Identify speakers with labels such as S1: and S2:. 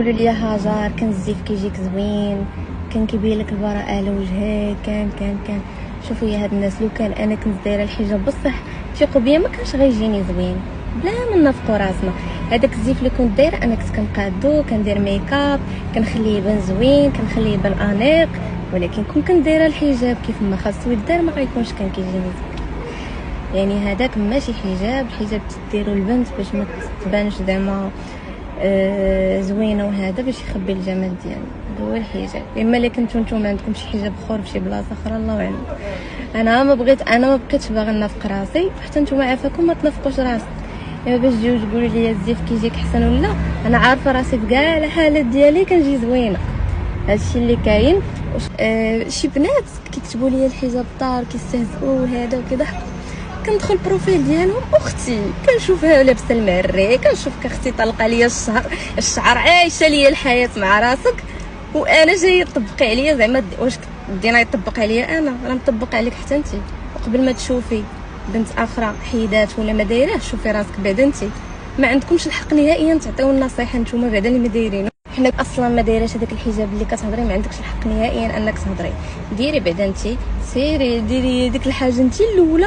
S1: قولوا لي هاجر، كان الزيف كيجيك زوين، كان كيبين لك البراءه على وجهك، كان شوفوا يا هاد الناس، لو كان انا كنت دايره الحجاب بصح ثقوا بيا ما كانش غيجيني زوين بلا ما نفقوا راسنا. هذاك الزيف اللي كنت دايره انا كنت كنقادو، كندير ميكاب، كنخليه يبان زوين، كنخليه يبان انيق، ولكن كون دايره الحجاب كيف ما خاصو يدار ما غيكونش كان كيجيني زوين. يعني هذاك ماشي حجاب، الحجاب تديروا البنت باش ما تبانش زعما زوينه، وهذا باش يخبي الجمال ديالنا، هو الحجاب. اما الا كنتو نتوما عندكم شي حجاب اخر فشي بلاصه اخرى الله اعلم. انا ما بقيتش باغا نافق راسي، حتى نتوما عافاكم ما تنافقوش راسكم. اما باش تجيو تقولوا لي الزيف كيجيك حسن ولا، انا عارفه راسي في كاع الحالات ديالي كنجي زوينه. هادشي اللي كاين. شي بنات كيكتبوا لي الحجاب طار، كيستهزئوا هذا وكيضحكوا، كندخل البروفيل ديالهم اختي كنشوفها لابسه المعري، كنشوفك اختي طلقه ليا الشعر عايشه ليا الحياه مع راسك، وانا جايه تطبقي عليا زعما واش دينا يطبق عليا؟ انا راه مطبق عليك حتى انت. وقبل ما تشوفي بنت اخرى حيدات ولا ما دايراش، شوفي راسك بعدا. انت ما عندكمش الحق نهائيا تعطيو النصيحه نتوما بعدا اللي ما دايرين. حنا اصلا ما دايراش هذاك الحجاب اللي كتهضري، ما عندكش الحق نهائيا انك تهضري. ديري بعدا انت، سيري ديري ديك الحاجه انت الاولى.